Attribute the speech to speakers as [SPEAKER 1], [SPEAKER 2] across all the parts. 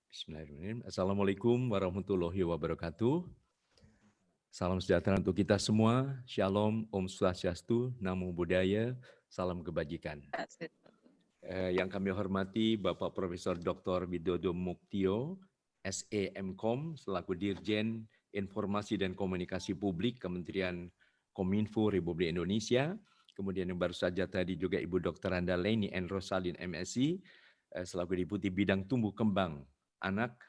[SPEAKER 1] Bismillahirrahmanirrahim. Assalamualaikum warahmatullahi wabarakatuh. Salam sejahtera untuk kita semua. Shalom, Om Swastiastu, Namo Buddhaya, salam kebajikan. Yang kami hormati Bapak Profesor Dr. Widodo Muktio, SEMKOM, selaku Dirjen Informasi dan Komunikasi Publik Kementerian Kominfo Republik Indonesia. Kemudian yang baru saja tadi juga Ibu Dr. Anda Leni N. Rosalin MSI, selaku Deputi Bidang Tumbuh Kembang Anak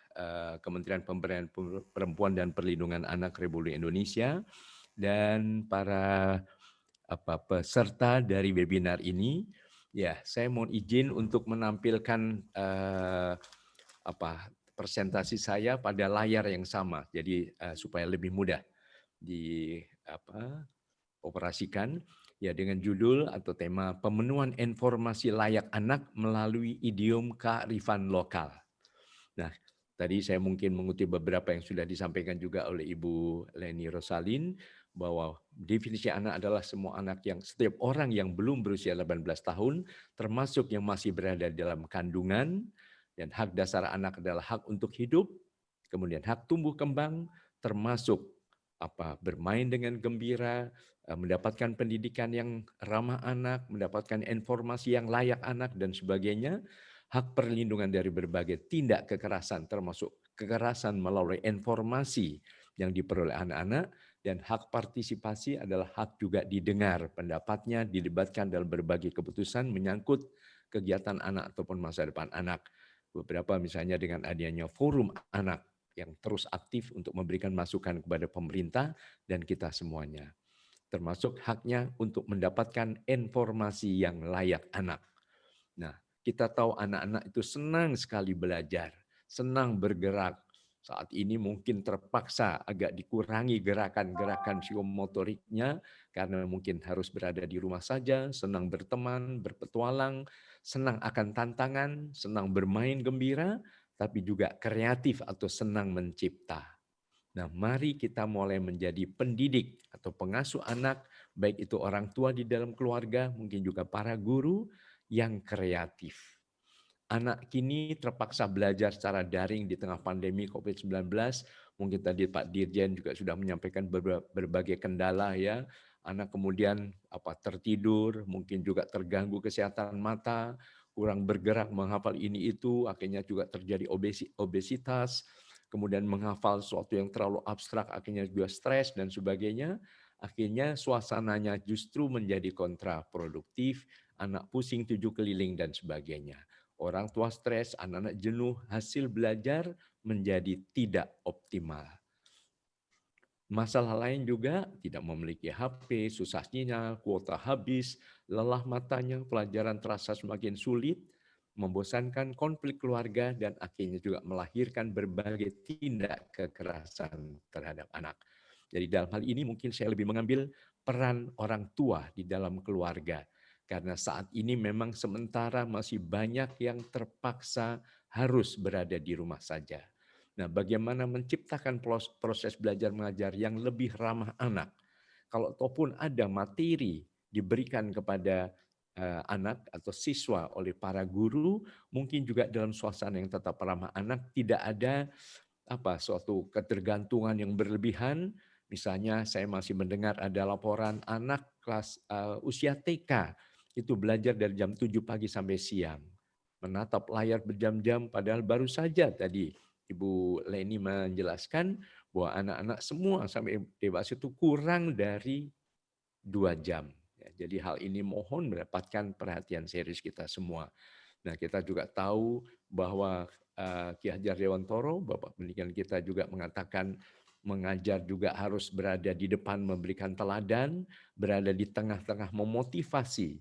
[SPEAKER 1] Kementerian Pemberdayaan Perempuan dan Perlindungan Anak Republik Indonesia, dan para peserta dari webinar ini. Ya, saya mohon izin untuk menampilkan presentasi saya pada layar yang sama, jadi supaya lebih mudah operasikan. Ya, dengan judul atau tema pemenuhan informasi layak anak melalui idiom kearifan lokal. Nah, tadi saya mungkin mengutip beberapa yang sudah disampaikan juga oleh Ibu Leni Rosalin, bahwa definisi anak adalah semua anak yang setiap orang yang belum berusia 18 tahun, termasuk yang masih berada dalam kandungan, dan hak dasar anak adalah hak untuk hidup, kemudian hak tumbuh kembang, termasuk bermain dengan gembira, mendapatkan pendidikan yang ramah anak, mendapatkan informasi yang layak anak, dan sebagainya. Hak perlindungan dari berbagai tindak kekerasan, termasuk kekerasan melalui informasi yang diperoleh anak-anak, dan hak partisipasi adalah hak juga didengar pendapatnya, didebatkan dalam berbagai keputusan menyangkut kegiatan anak ataupun masa depan anak. Beberapa misalnya dengan adanya forum anak yang terus aktif untuk memberikan masukan kepada pemerintah dan kita semuanya. Termasuk haknya untuk mendapatkan informasi yang layak anak. Nah, kita tahu anak-anak itu senang sekali belajar, senang bergerak. Saat ini mungkin terpaksa agak dikurangi gerakan-gerakan psikomotoriknya karena mungkin harus berada di rumah saja, senang berteman, berpetualang, senang akan tantangan, senang bermain gembira, tapi juga kreatif atau senang mencipta. Nah, mari kita mulai menjadi pendidik atau pengasuh anak, baik itu orang tua di dalam keluarga, mungkin juga para guru yang kreatif. Anak kini terpaksa belajar secara daring di tengah pandemi COVID-19. Mungkin tadi Pak Dirjen juga sudah menyampaikan berbagai kendala ya. Anak kemudian tertidur, mungkin juga terganggu kesehatan mata, kurang bergerak menghafal ini itu, akhirnya juga terjadi obesitas, kemudian menghafal sesuatu yang terlalu abstrak, akhirnya juga stres dan sebagainya. Akhirnya suasananya justru menjadi kontraproduktif, anak pusing tujuh keliling dan sebagainya. Orang tua stres, anak-anak jenuh, hasil belajar menjadi tidak optimal. Masalah lain juga tidak memiliki HP, susah sinyal, kuota habis, lelah matanya, pelajaran terasa semakin sulit, membosankan, konflik keluarga, dan akhirnya juga melahirkan berbagai tindak kekerasan terhadap anak. Jadi dalam hal ini mungkin saya lebih mengambil peran orang tua di dalam keluarga. Karena saat ini memang sementara masih banyak yang terpaksa harus berada di rumah saja. Nah, bagaimana menciptakan proses belajar mengajar yang lebih ramah anak? Kalau ataupun ada materi diberikan kepada anak atau siswa oleh para guru, mungkin juga dalam suasana yang tetap ramah anak, tidak ada suatu ketergantungan yang berlebihan. Misalnya saya masih mendengar ada laporan anak kelas usia TK itu belajar dari jam 7 pagi sampai siang. Menatap layar berjam-jam padahal baru saja tadi Ibu Leni menjelaskan bahwa anak-anak semua sampai dewasa itu kurang dari 2 jam. Ya, jadi hal ini mohon mendapatkan perhatian serius kita semua. Nah, kita juga tahu bahwa Ki Hajar Dewantoro, Bapak Pendidikan kita juga mengatakan mengajar juga harus berada di depan memberikan teladan, berada di tengah-tengah memotivasi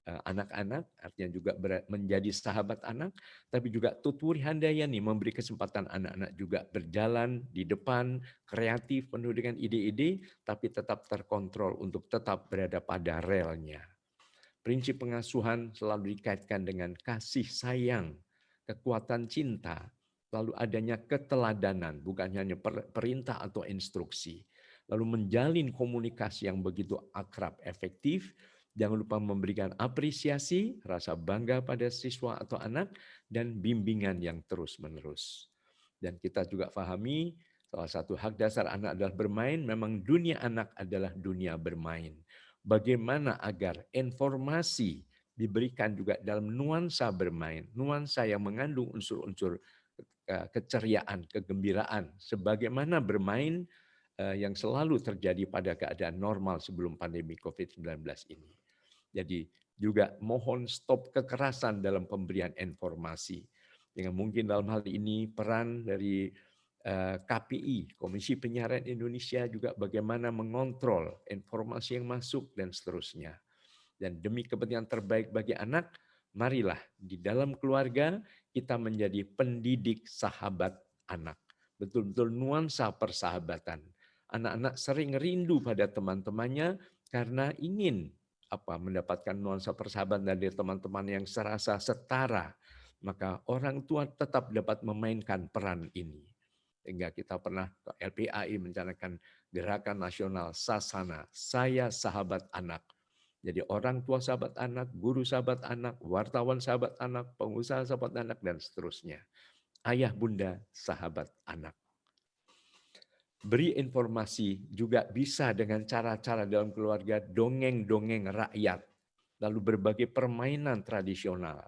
[SPEAKER 1] anak-anak, artinya juga menjadi sahabat anak, tapi juga Tutwuri Handayani memberi kesempatan anak-anak juga berjalan di depan, kreatif, penuh dengan ide-ide, tapi tetap terkontrol untuk tetap berada pada relnya. Prinsip pengasuhan selalu dikaitkan dengan kasih sayang, kekuatan cinta, lalu adanya keteladanan, bukan hanya perintah atau instruksi. Lalu menjalin komunikasi yang begitu akrab, efektif. Jangan lupa memberikan apresiasi, rasa bangga pada siswa atau anak, dan bimbingan yang terus-menerus. Dan kita juga pahami salah satu hak dasar anak adalah bermain, memang dunia anak adalah dunia bermain. Bagaimana agar informasi diberikan juga dalam nuansa bermain, nuansa yang mengandung unsur-unsur keceriaan, kegembiraan, sebagaimana bermain yang selalu terjadi pada keadaan normal sebelum pandemi COVID-19 ini. Jadi juga mohon stop kekerasan dalam pemberian informasi. Dengan mungkin dalam hal ini peran dari KPI, Komisi Penyiaran Indonesia juga bagaimana mengontrol informasi yang masuk dan seterusnya. Dan demi kepentingan terbaik bagi anak, marilah di dalam keluarga kita menjadi pendidik sahabat anak. Betul-betul nuansa persahabatan. Anak-anak sering rindu pada teman-temannya karena ingin mendapatkan nuansa persahabatan dari teman-teman yang serasa setara. Maka orang tua tetap dapat memainkan peran ini. Sehingga kita pernah LPAI mencanangkan gerakan nasional Sasana, Saya Sahabat Anak. Jadi orang tua sahabat anak, guru sahabat anak, wartawan sahabat anak, pengusaha sahabat anak, dan seterusnya. Ayah bunda sahabat anak. Beri informasi juga bisa dengan cara-cara dalam keluarga, dongeng-dongeng rakyat, lalu berbagai permainan tradisional,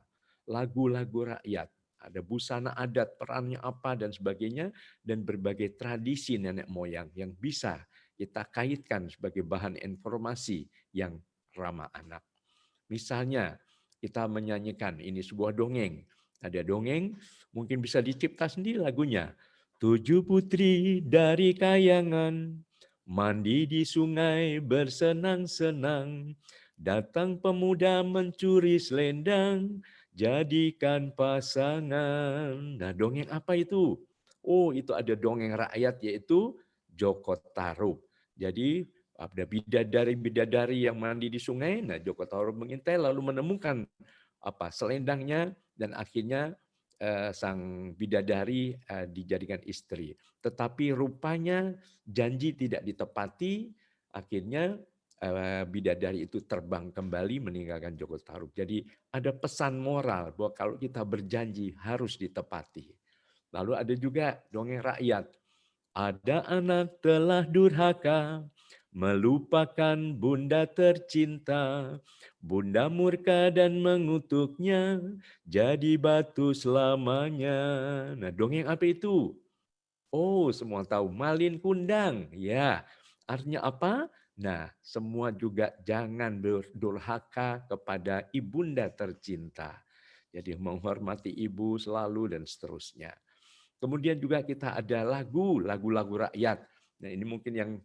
[SPEAKER 1] lagu-lagu rakyat, ada busana adat, perannya apa, dan sebagainya, dan berbagai tradisi nenek moyang yang bisa kita kaitkan sebagai bahan informasi yang ramah anak. Misalnya, kita menyanyikan ini sebuah dongeng. Ada dongeng, mungkin bisa dicipta sendiri lagunya. 7 putri dari kayangan, mandi di sungai bersenang-senang. Datang pemuda mencuri selendang, jadikan pasangan. Nah, dongeng apa itu? Oh, itu ada dongeng rakyat yaitu Joko Tarub. Jadi ada bidadari-bidadari yang mandi di sungai. Nah, Joko Tarub mengintai lalu menemukan selendangnya dan akhirnya sang bidadari dijadikan istri. Tetapi rupanya janji tidak ditepati, akhirnya bidadari itu terbang kembali meninggalkan Joko Tarub. Jadi ada pesan moral bahwa kalau kita berjanji harus ditepati. Lalu ada juga dongeng rakyat. Ada anak telah durhaka, melupakan bunda tercinta. Bunda murka dan mengutuknya, jadi batu selamanya. Nah, dongeng apa itu? Oh, semua tahu. Malin Kundang. Ya, artinya apa? Nah, semua juga jangan berdurhaka kepada ibunda tercinta. Jadi menghormati ibu selalu dan seterusnya. Kemudian juga kita ada lagu-lagu rakyat. Nah, ini mungkin yang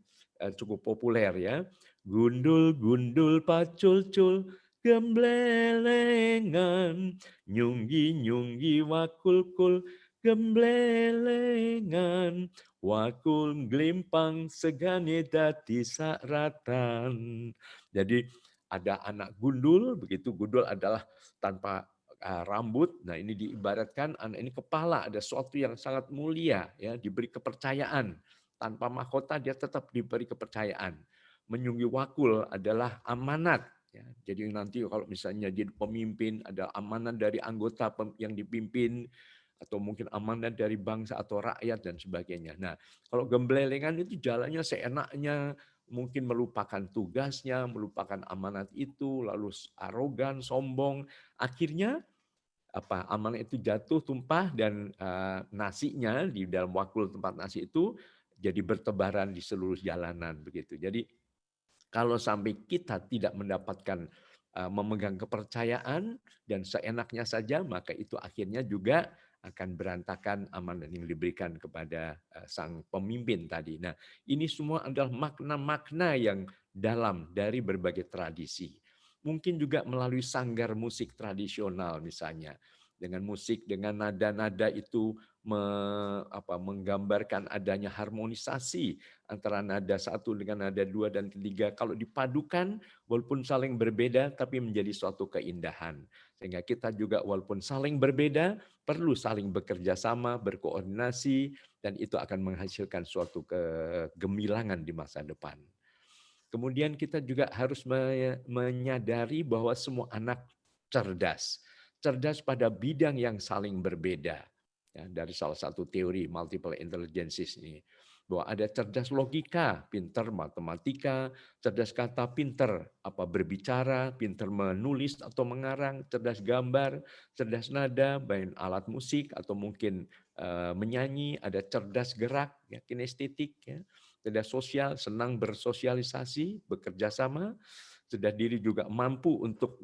[SPEAKER 1] cukup populer ya. Gundul, gundul, pacul-cul, gemblelengan, nyunggi, nyunggi, wakul-kul, gemblelengan, wakul glimpang, segane dati saratan. Jadi ada anak gundul, begitu gundul adalah tanpa rambut. Nah, ini diibaratkan anak ini kepala, ada sesuatu yang sangat mulia, ya, diberi kepercayaan. Tanpa mahkota dia tetap diberi kepercayaan. Menyunggi wakul adalah amanat. Ya. Jadi nanti kalau misalnya jadi pemimpin, ada amanat dari anggota yang dipimpin, atau mungkin amanat dari bangsa atau rakyat dan sebagainya. Nah, kalau gemblelengan itu jalannya seenaknya, mungkin melupakan tugasnya, melupakan amanat itu, lalu arogan, sombong. Akhirnya amanat itu jatuh, tumpah, dan nasinya di dalam wakul tempat nasi itu jadi bertebaran di seluruh jalanan begitu. Jadi kalau sampai kita tidak mendapatkan memegang kepercayaan dan seenaknya saja, maka itu akhirnya juga akan berantakan amanat yang diberikan kepada sang pemimpin tadi. Nah, ini semua adalah makna-makna yang dalam dari berbagai tradisi. Mungkin juga melalui sanggar musik tradisional misalnya. Dengan musik, dengan nada-nada itu menggambarkan adanya harmonisasi antara nada satu dengan nada dua dan ketiga. Kalau dipadukan, walaupun saling berbeda, tapi menjadi suatu keindahan. Sehingga kita juga walaupun saling berbeda, perlu saling bekerja sama, berkoordinasi, dan itu akan menghasilkan suatu kegemilangan di masa depan. Kemudian kita juga harus menyadari bahwa semua anak cerdas. Cerdas pada bidang yang saling berbeda. ya, dari salah satu teori multiple intelligences ini, bahwa ada cerdas logika, pinter matematika, cerdas kata, pinter berbicara, pinter menulis atau mengarang, cerdas gambar, cerdas nada, main alat musik atau mungkin menyanyi, ada cerdas gerak, ya, kinestetik, ya, cerdas sosial, senang bersosialisasi, bekerja sama, cerdas diri juga mampu untuk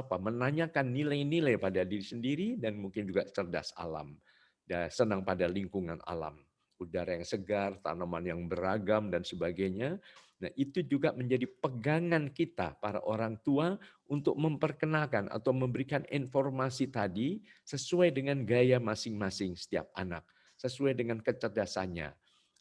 [SPEAKER 1] menanyakan nilai-nilai pada diri sendiri dan mungkin juga cerdas alam, dan senang pada lingkungan alam, udara yang segar, tanaman yang beragam dan sebagainya. Nah, itu juga menjadi pegangan kita para orang tua untuk memperkenalkan atau memberikan informasi tadi sesuai dengan gaya masing-masing setiap anak, sesuai dengan kecerdasannya.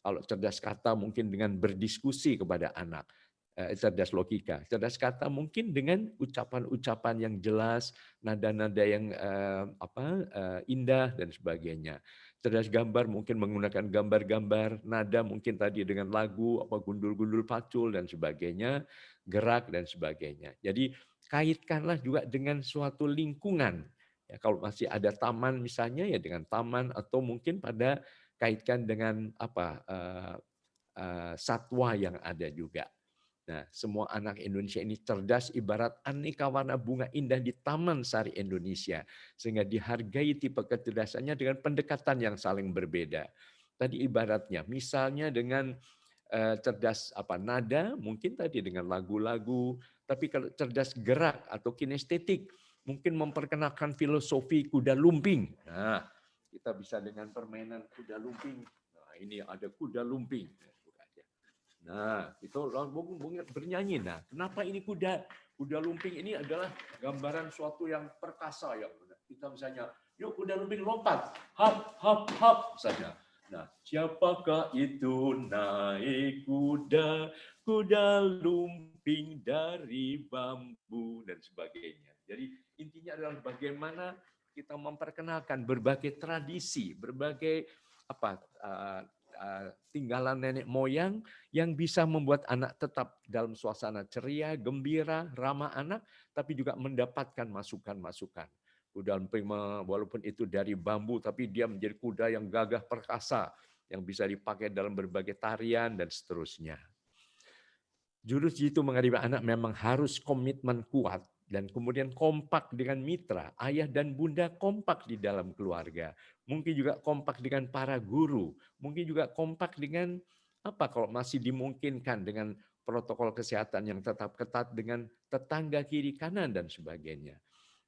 [SPEAKER 1] Kalau cerdas kata mungkin dengan berdiskusi kepada anak, cerdas logika. Cerdas kata mungkin dengan ucapan-ucapan yang jelas, nada-nada yang indah dan sebagainya. Cerdas gambar mungkin menggunakan gambar-gambar, nada mungkin tadi dengan lagu, gundul-gundul pacul dan sebagainya, gerak dan sebagainya. Jadi kaitkanlah juga dengan suatu lingkungan. Ya, kalau masih ada taman misalnya ya dengan taman, atau mungkin pada kaitkan dengan satwa yang ada juga. Nah, semua anak Indonesia ini cerdas ibarat aneka warna bunga indah di Taman Sari Indonesia, sehingga dihargai tipe kecerdasannya dengan pendekatan yang saling berbeda. Tadi ibaratnya, misalnya dengan cerdas nada, mungkin tadi dengan lagu-lagu, tapi kalau cerdas gerak atau kinestetik, mungkin memperkenalkan filosofi kuda lumping. Nah, kita bisa dengan permainan kuda lumping. Nah, ini ada kuda lumping. Nah, itu bernyanyi. Nah, kenapa ini kuda lumping ini adalah gambaran suatu yang perkasa ya. Kita misalnya, yuk kuda lumping lompat, hap hap hap saja. Nah, siapakah itu naik kuda lumping dari bambu dan sebagainya. Jadi intinya adalah bagaimana kita memperkenalkan berbagai tradisi, berbagai tinggalan nenek moyang yang bisa membuat anak tetap dalam suasana ceria, gembira, ramah anak, tapi juga mendapatkan masukan-masukan. Kuda lumping walaupun itu dari bambu, tapi dia menjadi kuda yang gagah perkasa, yang bisa dipakai dalam berbagai tarian dan seterusnya. Jurus jitu menghadapi anak memang harus komitmen kuat dan kemudian kompak dengan mitra, ayah dan bunda kompak di dalam keluarga. Mungkin juga kompak dengan para guru, mungkin juga kompak dengan kalau masih dimungkinkan dengan protokol kesehatan yang tetap ketat dengan tetangga kiri kanan dan sebagainya.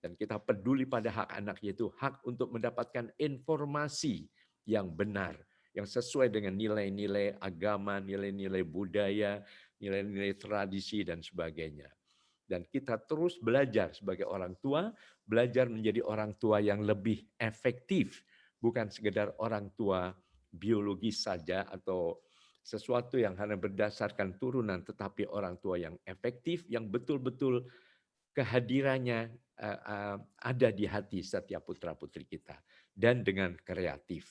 [SPEAKER 1] Dan kita peduli pada hak anak, yaitu hak untuk mendapatkan informasi yang benar, yang sesuai dengan nilai-nilai agama, nilai-nilai budaya, nilai-nilai tradisi dan sebagainya. Dan kita terus belajar sebagai orang tua, belajar menjadi orang tua yang lebih efektif, bukan sekedar orang tua biologis saja atau sesuatu yang hanya berdasarkan turunan, tetapi orang tua yang efektif, yang betul-betul kehadirannya ada di hati setiap putra-putri kita, dan dengan kreatif.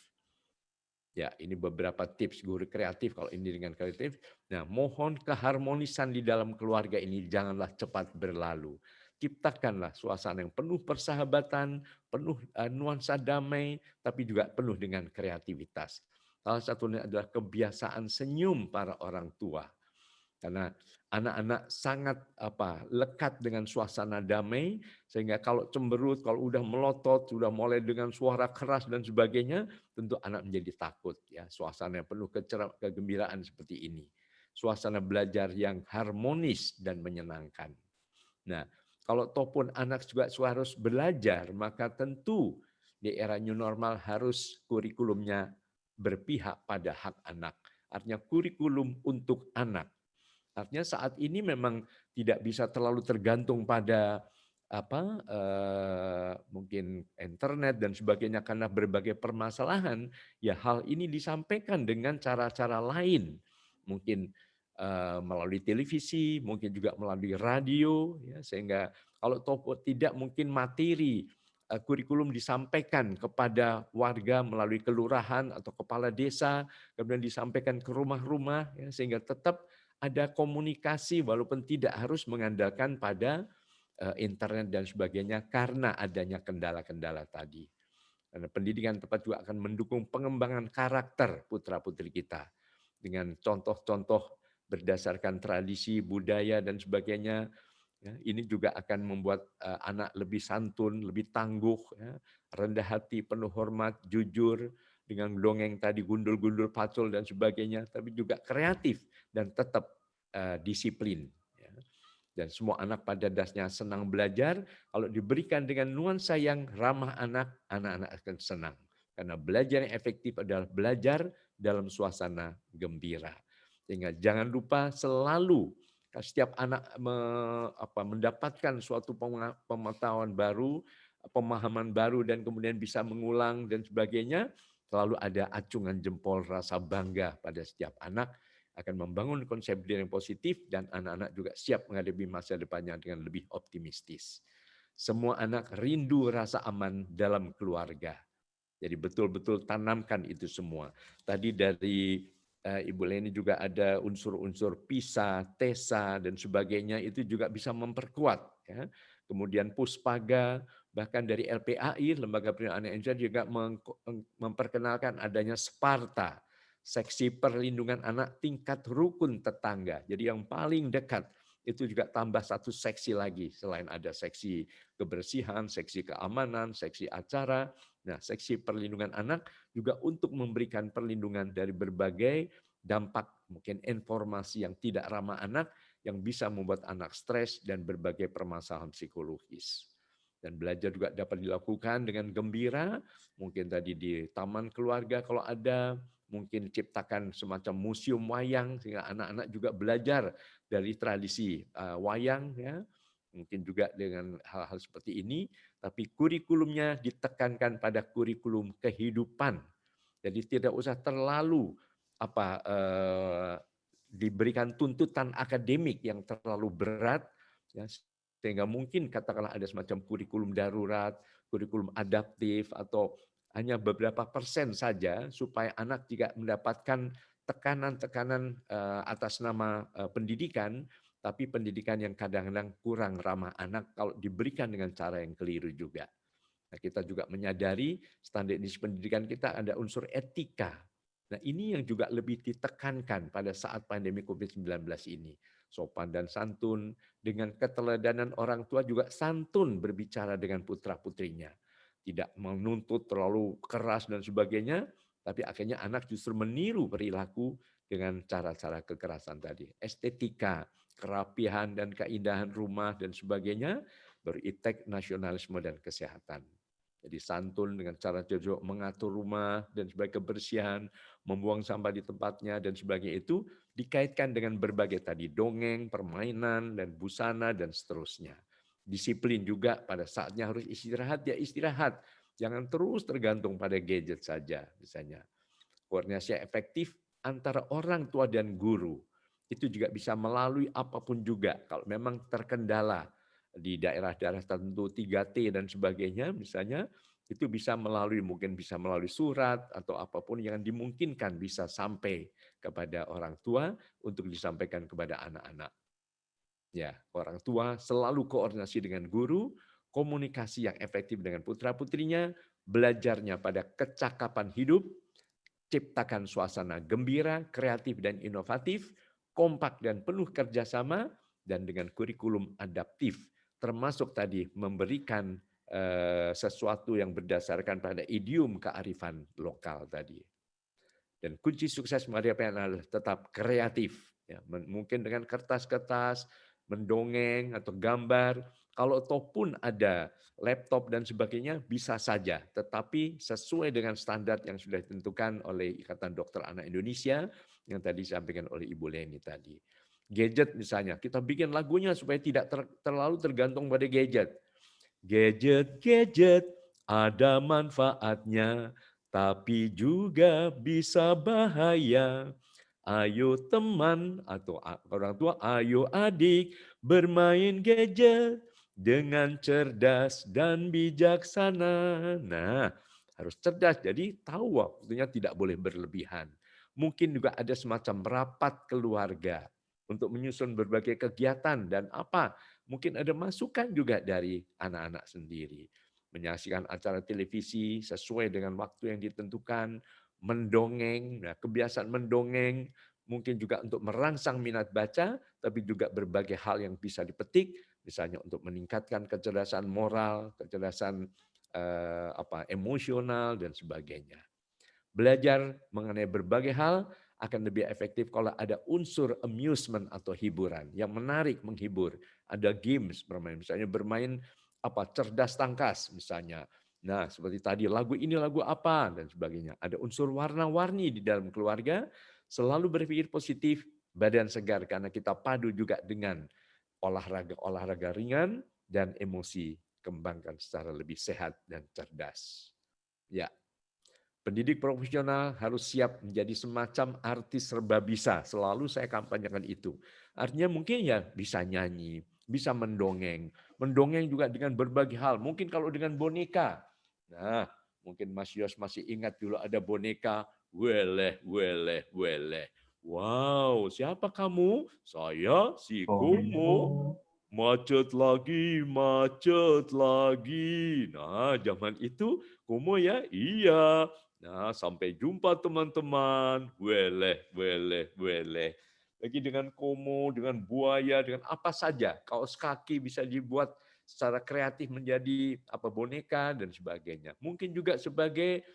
[SPEAKER 1] Ya, ini beberapa tips guru kreatif kalau ini dengan kreatif. Nah, mohon keharmonisan di dalam keluarga ini janganlah cepat berlalu. Ciptakanlah suasana yang penuh persahabatan, penuh nuansa damai, tapi juga penuh dengan kreativitas. Salah satunya adalah kebiasaan senyum para orang tua. Karena anak-anak sangat lekat dengan suasana damai, sehingga kalau cemberut, kalau udah melotot, sudah mulai dengan suara keras dan sebagainya, tentu anak menjadi takut ya. Suasana yang penuh kegembiraan seperti ini. Suasana belajar yang harmonis dan menyenangkan. Nah, kalau ataupun anak juga harus belajar, maka tentu di era new normal harus kurikulumnya berpihak pada hak anak. Artinya kurikulum untuk anak. Artinya saat ini memang tidak bisa terlalu tergantung pada mungkin internet dan sebagainya karena berbagai permasalahan. Ya hal ini disampaikan dengan cara-cara lain, mungkin melalui televisi, mungkin juga melalui radio, ya, sehingga kalau tidak mungkin materi kurikulum disampaikan kepada warga melalui kelurahan atau kepala desa, kemudian disampaikan ke rumah-rumah, ya, sehingga tetap ada komunikasi walaupun tidak harus mengandalkan pada internet dan sebagainya karena adanya kendala-kendala tadi. Karena pendidikan tepat juga akan mendukung pengembangan karakter putra-putri kita. Dengan contoh-contoh berdasarkan tradisi, budaya, dan sebagainya, ya, ini juga akan membuat anak lebih santun, lebih tangguh, ya, rendah hati, penuh hormat, jujur, dengan dongeng tadi gundul-gundul pacul dan sebagainya, tapi juga kreatif dan tetap disiplin. Ya. Dan semua anak pada dasarnya senang belajar, kalau diberikan dengan nuansa yang ramah anak, anak-anak akan senang. Karena belajar yang efektif adalah belajar dalam suasana gembira. Sehingga jangan lupa selalu setiap anak mendapatkan suatu pengetahuan baru, pemahaman baru, dan kemudian bisa mengulang dan sebagainya, selalu ada acungan jempol rasa bangga pada setiap anak, akan membangun konsep diri yang positif, dan anak-anak juga siap menghadapi masa depannya dengan lebih optimistis. Semua anak rindu rasa aman dalam keluarga. Jadi betul-betul tanamkan itu semua. Tadi dari Ibu Leni juga ada unsur-unsur PISA, TESA, dan sebagainya, itu juga bisa memperkuat. Ya. Kemudian Puspaga, bahkan dari LPAI, Lembaga Perlindungan Anak Indonesia, juga memperkenalkan adanya Sparta, seksi perlindungan anak tingkat rukun tetangga. Jadi yang paling dekat, itu juga tambah satu seksi lagi. Selain ada seksi kebersihan, seksi keamanan, seksi acara, nah, seksi perlindungan anak juga untuk memberikan perlindungan dari berbagai dampak, mungkin informasi yang tidak ramah anak, yang bisa membuat anak stres dan berbagai permasalahan psikologis. Dan belajar juga dapat dilakukan dengan gembira, mungkin tadi di taman keluarga kalau ada, mungkin ciptakan semacam museum wayang, sehingga anak-anak juga belajar dari tradisi wayang, ya. Mungkin juga dengan hal-hal seperti ini, tapi kurikulumnya ditekankan pada kurikulum kehidupan. Jadi tidak usah terlalu diberikan tuntutan akademik yang terlalu berat, ya, sehingga mungkin katakanlah ada semacam kurikulum darurat, kurikulum adaptif, atau hanya beberapa persen saja, supaya anak juga mendapatkan tekanan-tekanan atas nama pendidikan, tapi pendidikan yang kadang-kadang kurang ramah anak kalau diberikan dengan cara yang keliru juga. Nah, kita juga menyadari standarisasi pendidikan kita ada unsur etika. Nah, ini yang juga lebih ditekankan pada saat pandemi COVID-19 ini. Sopan dan santun, dengan keteladanan orang tua juga santun berbicara dengan putra-putrinya. Tidak menuntut terlalu keras dan sebagainya, tapi akhirnya anak justru meniru perilaku dengan cara-cara kekerasan tadi. Estetika, kerapihan dan keindahan rumah dan sebagainya, beritek nasionalisme dan kesehatan. Jadi santun dengan cara jujur mengatur rumah dan sebagai kebersihan, membuang sampah di tempatnya dan sebagainya, itu dikaitkan dengan berbagai tadi dongeng, permainan, dan busana dan seterusnya. Disiplin juga pada saatnya harus istirahat, ya istirahat. Jangan terus tergantung pada gadget saja misalnya. Koordinasi efektif antara orang tua dan guru itu juga bisa melalui apapun juga. Kalau memang terkendala di daerah-daerah tertentu 3T dan sebagainya misalnya, itu bisa mungkin bisa melalui surat atau apapun yang dimungkinkan bisa sampai kepada orang tua untuk disampaikan kepada anak-anak. Ya, orang tua selalu koordinasi dengan guru, komunikasi yang efektif dengan putra-putrinya, belajarnya pada kecakapan hidup, ciptakan suasana gembira, kreatif dan inovatif, kompak dan penuh kerjasama, dan dengan kurikulum adaptif, termasuk tadi memberikan sesuatu yang berdasarkan pada idiom kearifan lokal tadi. Dan kunci sukses menghadapi adalah tetap kreatif. Ya, mungkin dengan kertas-kertas, mendongeng atau gambar. Kalau pun ada laptop dan sebagainya bisa saja, tetapi sesuai dengan standar yang sudah ditentukan oleh Ikatan Dokter Anak Indonesia yang tadi disampaikan oleh Ibu Leni tadi. Gadget misalnya, kita bikin lagunya supaya tidak terlalu tergantung pada gadget. Gadget ada manfaatnya, tapi juga bisa bahaya. Ayo teman atau orang tua, ayo adik bermain gadget dengan cerdas dan bijaksana. Nah, harus cerdas, jadi tahu waktunya tidak boleh berlebihan. Mungkin juga ada semacam rapat keluarga untuk menyusun berbagai kegiatan dan mungkin ada masukan juga dari anak-anak sendiri. menyaksikan acara televisi sesuai dengan waktu yang ditentukan, mendongeng, nah kebiasaan mendongeng, mungkin juga untuk merangsang minat baca, tapi juga berbagai hal yang bisa dipetik, misalnya untuk meningkatkan kecerdasan moral, kecerdasan emosional dan sebagainya. Belajar mengenai berbagai hal akan lebih efektif kalau ada unsur amusement atau hiburan yang menarik, menghibur. Ada games bermain, misalnya bermain cerdas tangkas misalnya. Nah, seperti tadi lagu ini lagu apa dan sebagainya. Ada unsur warna-warni di dalam keluarga, selalu berpikir positif, badan segar karena kita padu juga dengan olahraga ringan dan emosi kembangkan secara lebih sehat dan cerdas. Ya. Pendidik profesional harus siap menjadi semacam artis serba bisa. Selalu saya kampanyekan itu. Artinya mungkin ya bisa nyanyi, bisa mendongeng. Mendongeng juga dengan berbagai hal. Mungkin kalau dengan boneka. Nah, mungkin Mas Yos masih ingat dulu ada boneka. Weleh, weleh, weleh. Wow, siapa kamu? Saya si Kumu.
[SPEAKER 2] Oh.
[SPEAKER 1] Macet lagi, macet lagi. Nah, zaman itu Kumu ya, iya. Nah, sampai jumpa teman-teman. Weleh, weleh, weleh. Lagi dengan komo, dengan buaya, dengan apa saja. Kaos kaki bisa dibuat secara kreatif menjadi boneka dan sebagainya. Mungkin juga sebagai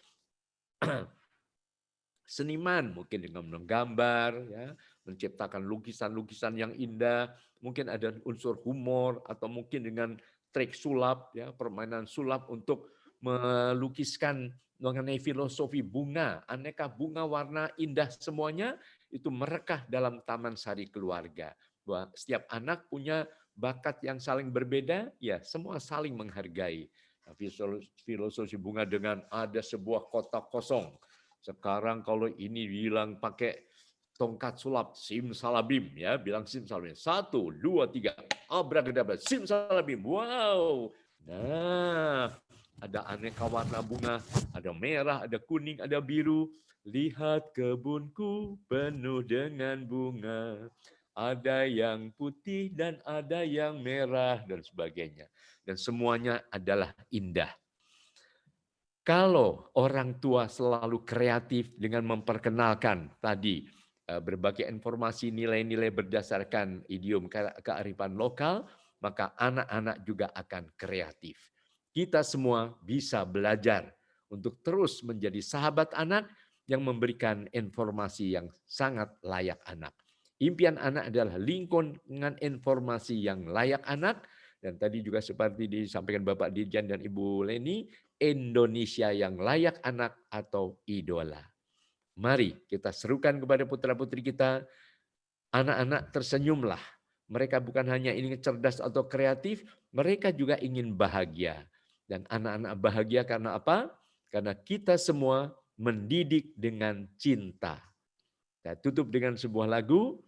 [SPEAKER 1] seniman, mungkin dengan menggambar, ya, menciptakan lukisan-lukisan yang indah. Mungkin ada unsur humor atau mungkin dengan trik sulap, ya, permainan sulap untuk melukiskan mengenai filosofi bunga, aneka bunga warna indah semuanya itu merekah dalam taman sari keluarga. Bahwa setiap anak punya bakat yang saling berbeda, ya semua saling menghargai. Filosofi bunga dengan ada sebuah kotak kosong. Sekarang kalau ini bilang pakai tongkat sulap, simsalabim, ya, bilang simsalabim. 1, 2, 3, abrakadabra, simsalabim. Wow. Nah, ada aneka warna bunga, ada merah, ada kuning, ada biru. Lihat kebunku penuh dengan bunga. Ada yang putih dan ada yang merah dan sebagainya. Dan semuanya adalah indah. Kalau orang tua selalu kreatif dengan memperkenalkan tadi berbagai informasi nilai-nilai berdasarkan idiom kearifan lokal, maka anak-anak juga akan kreatif. Kita semua bisa belajar untuk terus menjadi sahabat anak yang memberikan informasi yang sangat layak anak. Impian anak adalah lingkungan informasi yang layak anak, dan tadi juga seperti disampaikan Bapak Dirjen dan Ibu Leni, Indonesia yang layak anak atau idola. Mari kita serukan kepada putra-putri kita, anak-anak tersenyumlah. Mereka bukan hanya ingin cerdas atau kreatif, mereka juga ingin bahagia. Dan anak-anak bahagia karena apa? Karena kita semua mendidik dengan cinta. Saya tutup dengan sebuah lagu.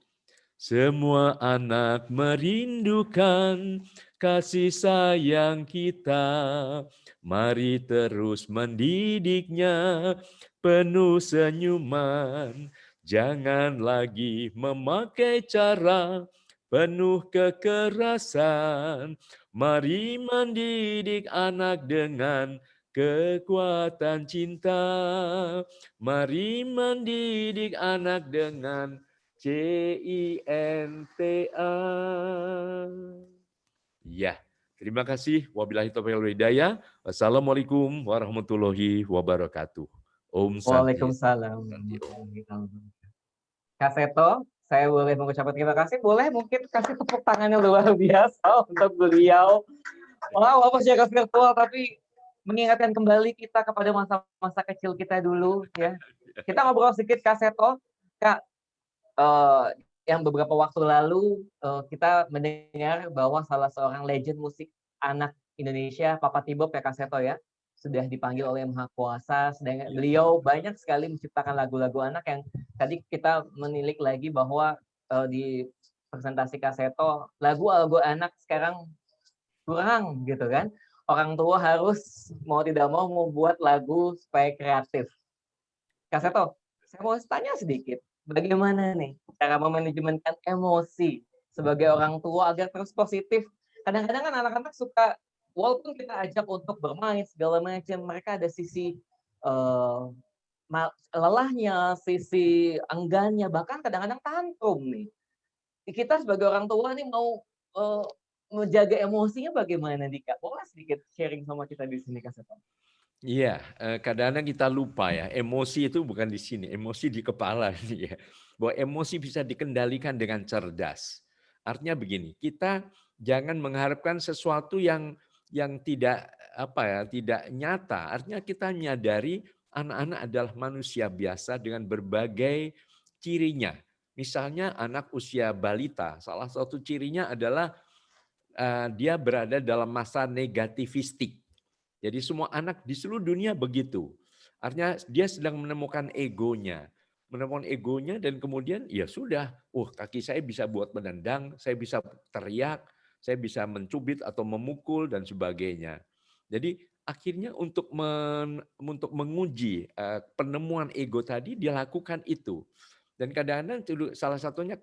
[SPEAKER 1] Semua anak merindukan kasih sayang kita. Mari terus mendidiknya penuh senyuman. Jangan lagi memakai cara penuh kekerasan. Mari mendidik anak dengan kekuatan cinta. Mari mendidik anak dengan CINTA. Ya, terima kasih. Wabillahi taufiq wal hidayah. Wassalamualaikum warahmatullahi wabarakatuh. Om Santi.
[SPEAKER 2] Waalaikumsalam.
[SPEAKER 1] Santi Om.
[SPEAKER 2] Kak Seto, saya boleh mengucapkan terima kasih. Boleh mungkin kasih tepuk tangan yang luar biasa untuk beliau. Wow, apa secara virtual tapi mengingatkan kembali kita kepada masa-masa kecil kita dulu ya. Kita ngobrol sedikit Kak Seto. Kak, yang beberapa waktu lalu kita mendengar bahwa salah seorang legend musik anak Indonesia, Papa T-Bob ya Kak Seto ya, sudah dipanggil oleh Yang Maha Kuasa. Sedangkan beliau banyak sekali menciptakan lagu-lagu anak yang tadi kita menilik lagi bahwa di presentasi Kak Seto, lagu-lagu anak sekarang kurang gitu kan. Orang tua harus mau tidak mau membuat lagu supaya kreatif. Kak Seto, saya mau tanya sedikit, bagaimana nih cara memanajemenkan emosi sebagai orang tua agar terus positif? Kadang-kadang kan anak-anak suka walaupun kita ajak untuk bermain segala macam, mereka ada sisi, eee, lelahnya, sisi enggannya, bahkan kadang-kadang tantrum nih. Kita sebagai orang tua nih mau, eee, menjaga emosinya bagaimana nih, Kak? Boleh sedikit sharing sama kita di sini, Kak Seto?
[SPEAKER 1] Iya, kadang-kadang kita lupa ya, emosi itu bukan di sini, emosi di kepala ini ya. Bahwa emosi bisa dikendalikan dengan cerdas. Artinya begini, kita jangan mengharapkan sesuatu yang tidak apa ya, tidak nyata. Artinya kita menyadari anak-anak adalah manusia biasa dengan berbagai cirinya. Misalnya anak usia balita, salah satu cirinya adalah dia berada dalam masa negativistik. Jadi semua anak di seluruh dunia begitu. Artinya dia sedang menemukan egonya dan kemudian ya sudah, kaki saya bisa buat menendang, saya bisa teriak, saya bisa mencubit atau memukul dan sebagainya. Jadi akhirnya untuk menguji penemuan ego tadi dia lakukan itu. Dan kadang-kadang salah satunya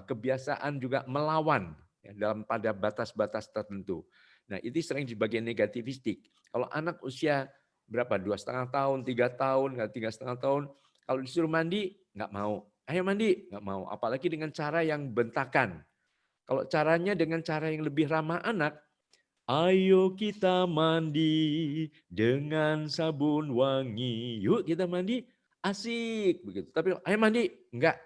[SPEAKER 1] kebiasaan juga melawan ya, pada batas-batas tertentu. Nah, itu sering sebagai negativistik. Kalau anak usia berapa, 2,5 tahun, 3 tahun, 3,5 tahun, kalau disuruh mandi, nggak mau. Ayo mandi, nggak mau. Apalagi dengan cara yang bentakan. Kalau caranya dengan cara yang lebih ramah anak, ayo kita mandi dengan sabun wangi. Yuk kita mandi, asik begitu. Tapi ayo mandi, enggak.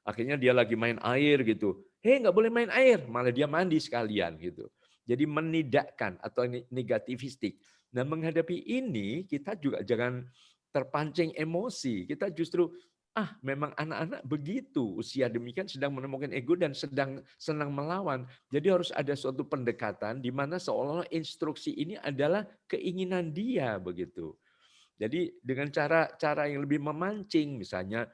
[SPEAKER 1] Akhirnya dia lagi main air gitu. Hei, nggak boleh main air, malah dia mandi sekalian gitu. Jadi menidakkan atau negativistik. Nah, menghadapi ini kita juga jangan terpancing emosi. Kita justru memang anak-anak begitu, usia demikian sedang menemukan ego dan sedang senang melawan. Jadi harus ada suatu pendekatan di mana seolah-olah instruksi ini adalah keinginan dia begitu. Jadi dengan cara yang lebih memancing, misalnya,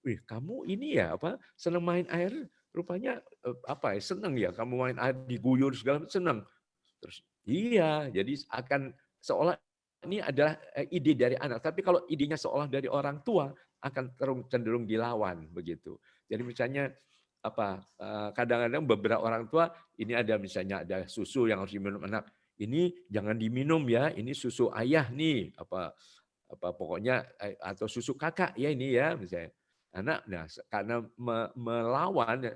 [SPEAKER 1] "Wih, kamu ini ya apa senang main air? Rupanya senang ya kamu main air diguyur segala senang." Terus iya, jadi akan seolah ini adalah ide dari anak. Tapi kalau idenya seolah dari orang tua akan cenderung dilawan begitu. Jadi misalnya kadang-kadang beberapa orang tua ini ada misalnya ada susu yang harus diminum anak. Ini jangan diminum ya, ini susu ayah nih pokoknya atau susu kakak ya ini ya misalnya. Anak karena melawan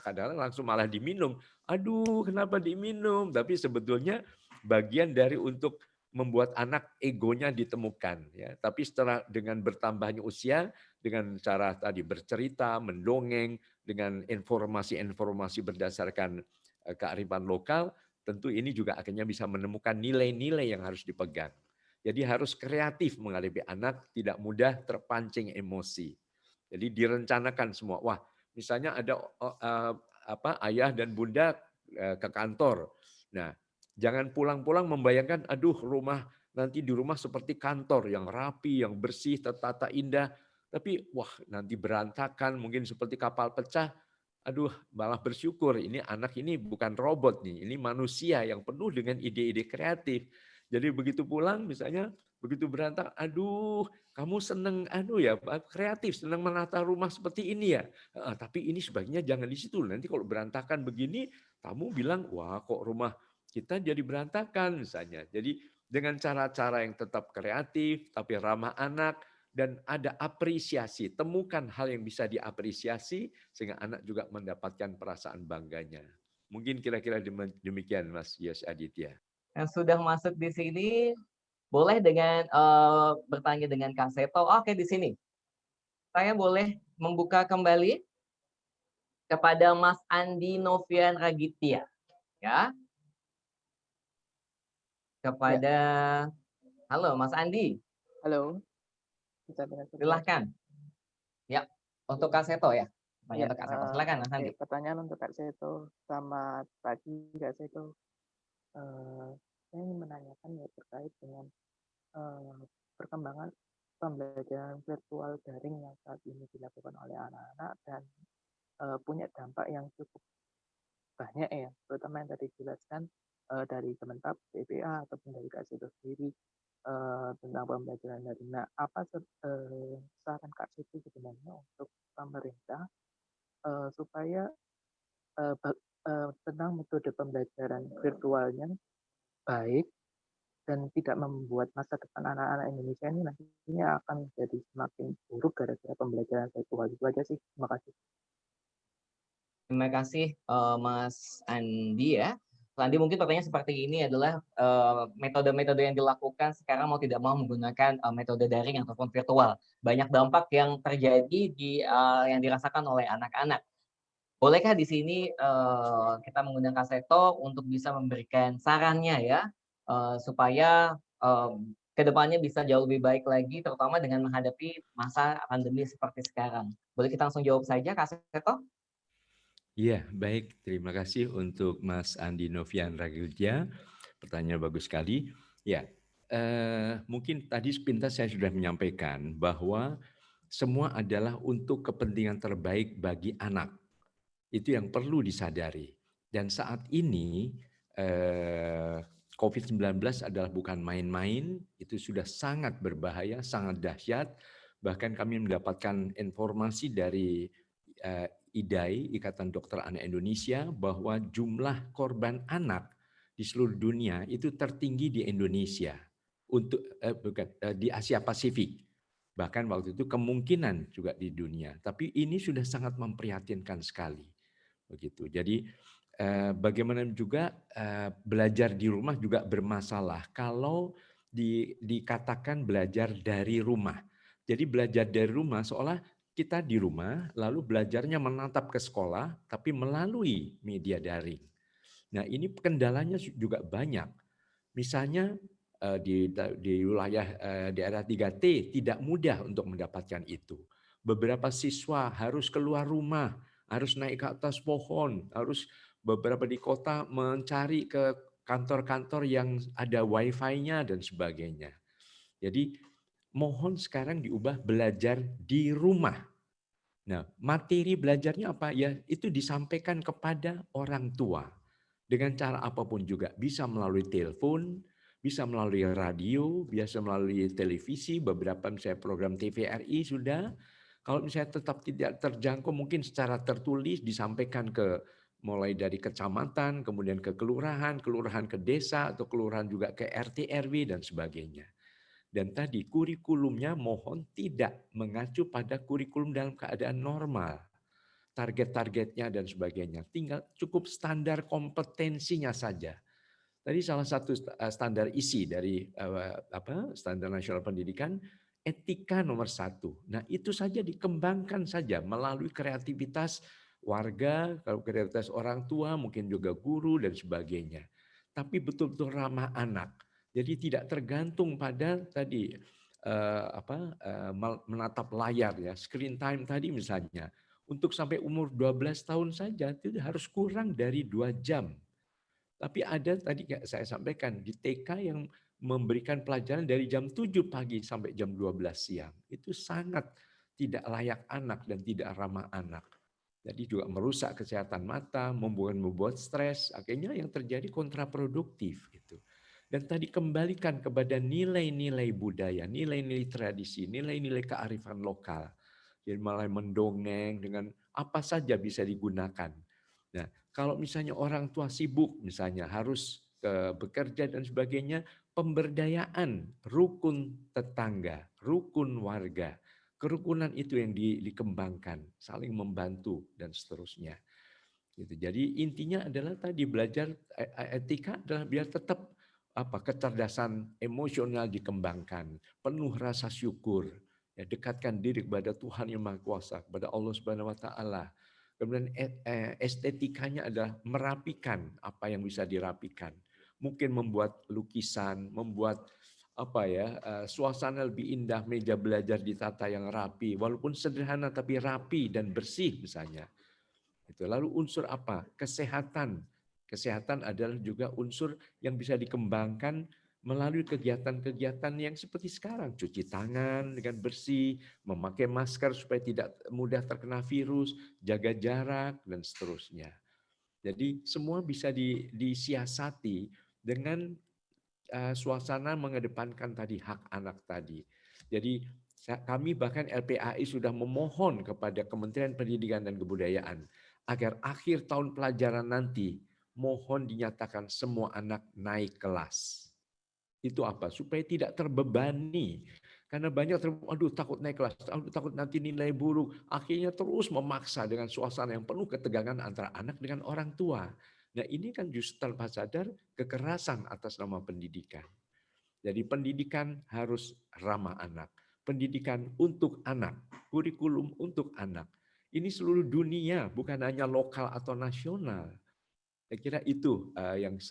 [SPEAKER 1] kadang-kadang langsung malah diminum. Aduh, kenapa diminum? Tapi sebetulnya bagian dari untuk membuat anak egonya ditemukan ya. Tapi setelah dengan bertambahnya usia dengan cara tadi bercerita, mendongeng dengan informasi-informasi berdasarkan kearifan lokal, tentu ini juga akhirnya bisa menemukan nilai-nilai yang harus dipegang. Jadi harus kreatif menghadapi anak, tidak mudah terpancing emosi. Jadi direncanakan semua. Wah, misalnya ada ayah dan bunda ke kantor. Nah, jangan pulang-pulang membayangkan, aduh nanti di rumah seperti kantor yang rapi, yang bersih, tertata indah. Tapi wah nanti berantakan, mungkin seperti kapal pecah. Aduh, malah bersyukur ini anak ini bukan robot nih, ini manusia yang penuh dengan ide-ide kreatif. Jadi begitu pulang misalnya, begitu berantakan, aduh kamu senang kreatif, senang menata rumah seperti ini ya. Tapi ini sebaiknya jangan di situ. Nanti kalau berantakan begini, kamu bilang, wah kok rumah kita jadi berantakan misalnya. Jadi dengan cara-cara yang tetap kreatif, tapi ramah anak, dan ada apresiasi. Temukan hal yang bisa diapresiasi, sehingga anak juga mendapatkan perasaan bangganya. Mungkin kira-kira demikian Mas Yes Aditya.
[SPEAKER 2] Yang sudah masuk di sini, boleh dengan, bertanya dengan Kak Seto. Oke, di sini. Saya boleh membuka kembali kepada Mas Andi Novian Ragitya, ya.
[SPEAKER 3] Ya,
[SPEAKER 2] Kepada halo Mas Andi,
[SPEAKER 3] halo, bisa dengar suara?
[SPEAKER 2] silahkan. Ya, untuk Kak Seto ya? Pertanyaan
[SPEAKER 3] Ya,
[SPEAKER 2] untuk Kak Seto. Silakan Mas
[SPEAKER 3] oke.
[SPEAKER 2] Andi.
[SPEAKER 3] Pertanyaan untuk Kak Seto. Selamat pagi, Kak Seto. Saya ingin menanyakan ya terkait dengan eh, perkembangan pembelajaran virtual daring yang saat ini dilakukan oleh anak-anak dan punya dampak yang cukup banyak ya, terutama yang tadi dijelaskan dari Kementab, BPA ataupun dari Kak Seto sendiri tentang pembelajaran daring. Nah, apa saran Kak Seto sebenarnya untuk pemerintah supaya tentang metode pembelajaran virtualnya baik dan tidak membuat masa depan anak-anak Indonesia ini nantinya akan jadi semakin buruk gara-gara pembelajaran virtual. Itu aja sih. Terima kasih.
[SPEAKER 2] Terima kasih, Mas Andi ya. Mas Andi, mungkin pertanyaan seperti ini adalah metode-metode yang dilakukan sekarang mau tidak mau menggunakan metode daring ataupun virtual. Banyak dampak yang terjadi yang dirasakan oleh anak-anak. Bolehkah di sini kita menggunakan Seto untuk bisa memberikan sarannya ya, supaya ke depannya bisa jauh lebih baik lagi, terutama dengan menghadapi masa pandemi seperti sekarang. Boleh kita langsung jawab saja, Kak Seto?
[SPEAKER 1] Iya, baik. Terima kasih untuk Mas Andi Novian Ragilja. Pertanyaan bagus sekali. Ya, mungkin tadi sepintas saya sudah menyampaikan bahwa semua adalah untuk kepentingan terbaik bagi anak. Itu yang perlu disadari. Dan saat ini COVID-19 adalah bukan main-main, itu sudah sangat berbahaya, sangat dahsyat. Bahkan kami mendapatkan informasi dari IDAI, Ikatan Dokter Anak Indonesia, bahwa jumlah korban anak di seluruh dunia itu tertinggi di Indonesia, di Asia Pasifik. Bahkan waktu itu kemungkinan juga di dunia. Tapi ini sudah sangat memprihatinkan sekali. Begitu. Jadi bagaimana juga belajar di rumah juga bermasalah kalau dikatakan belajar dari rumah. Jadi belajar dari rumah seolah kita di rumah lalu belajarnya menatap ke sekolah tapi melalui media daring. Nah, ini kendalanya juga banyak. Misalnya di wilayah daerah 3T tidak mudah untuk mendapatkan itu. Beberapa siswa harus keluar rumah, harus naik ke atas pohon, harus beberapa di kota mencari ke kantor-kantor yang ada wifi-nya dan sebagainya. Jadi mohon sekarang diubah belajar di rumah. Nah, materi belajarnya apa? Ya, itu disampaikan kepada orang tua. Dengan cara apapun juga. Bisa melalui telepon, bisa melalui radio, bisa melalui televisi, beberapa misalnya program TVRI sudah. Kalau misalnya tetap tidak terjangkau, mungkin secara tertulis disampaikan ke mulai dari kecamatan, kemudian ke kelurahan, kelurahan ke desa, atau kelurahan juga ke RT, RW, dan sebagainya. Dan tadi kurikulumnya mohon tidak mengacu pada kurikulum dalam keadaan normal. Target-targetnya dan sebagainya. Tinggal cukup standar kompetensinya saja. Tadi salah satu standar isi dari standar nasional pendidikan, etika nomor 1. Nah itu saja dikembangkan saja melalui kreativitas warga, kalau kreativitas orang tua, mungkin juga guru dan sebagainya. Tapi betul-betul ramah anak. Jadi tidak tergantung pada tadi menatap layar ya, screen time tadi misalnya. Untuk sampai umur 12 tahun saja itu harus kurang dari 2 jam. Tapi ada tadi saya sampaikan di TK yang memberikan pelajaran dari jam 7 pagi sampai jam 12 siang. Itu sangat tidak layak anak dan tidak ramah anak. Jadi juga merusak kesehatan mata, membuat stres, akhirnya yang terjadi kontraproduktif gitu. Dan tadi kembalikan kepada nilai-nilai budaya, nilai-nilai tradisi, nilai-nilai kearifan lokal. Jadi mulai mendongeng dengan apa saja bisa digunakan. Nah, kalau misalnya orang tua sibuk, misalnya harus bekerja dan sebagainya, pemberdayaan rukun tetangga, rukun warga, kerukunan itu yang dikembangkan, saling membantu dan seterusnya. Gitu. Jadi intinya adalah tadi belajar etika adalah biar tetap kecerdasan emosional dikembangkan, penuh rasa syukur, ya, dekatkan diri kepada Tuhan yang Maha Kuasa, kepada Allah Subhanahu Wa Taala. Kemudian estetikanya adalah merapikan apa yang bisa dirapikan. Mungkin membuat lukisan, membuat suasana lebih indah, meja belajar ditata yang rapi, walaupun sederhana tapi rapi dan bersih misalnya. Itu. Lalu unsur apa? Kesehatan. Kesehatan adalah juga unsur yang bisa dikembangkan melalui kegiatan-kegiatan yang seperti sekarang. Cuci tangan dengan bersih, memakai masker supaya tidak mudah terkena virus, jaga jarak, dan seterusnya. Jadi semua bisa disiasati dengan suasana mengedepankan tadi hak anak tadi. Jadi kami bahkan LPAI sudah memohon kepada Kementerian Pendidikan dan Kebudayaan agar akhir tahun pelajaran nanti mohon dinyatakan semua anak naik kelas. Itu apa? Supaya tidak terbebani. Karena banyak, aduh takut naik kelas, aduh takut nanti nilai buruk. Akhirnya terus memaksa dengan suasana yang penuh ketegangan antara anak dengan orang tua. Nah ini kan justru tanpa sadar kekerasan atas nama pendidikan. Jadi pendidikan harus ramah anak. Pendidikan untuk anak, kurikulum untuk anak. Ini seluruh dunia, bukan hanya lokal atau nasional. Saya kira itu yang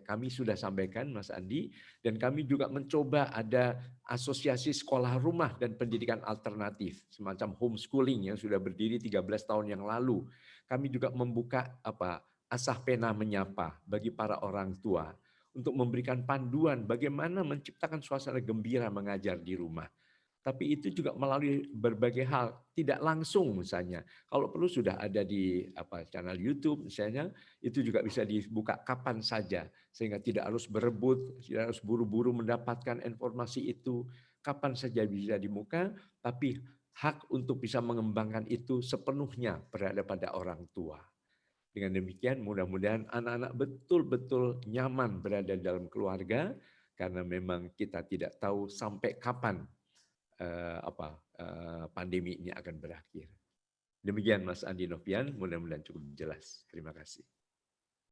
[SPEAKER 1] kami sudah sampaikan, Mas Andi, dan kami juga mencoba ada asosiasi sekolah rumah dan pendidikan alternatif, semacam homeschooling yang sudah berdiri 13 tahun yang lalu. Kami juga membuka asah pena menyapa bagi para orang tua untuk memberikan panduan bagaimana menciptakan suasana gembira mengajar di rumah. Tapi itu juga melalui berbagai hal, tidak langsung misalnya. Kalau perlu sudah ada di channel YouTube misalnya, itu juga bisa dibuka kapan saja sehingga tidak harus berebut, tidak harus buru-buru mendapatkan informasi itu, kapan saja bisa dibuka, tapi hak untuk bisa mengembangkan itu sepenuhnya berada pada orang tua. Dengan demikian mudah-mudahan anak-anak betul-betul nyaman berada dalam keluarga karena memang kita tidak tahu sampai kapan pandemi ini akan berakhir. Demikian Mas Andi Novian, mudah-mudahan cukup jelas. Terima kasih.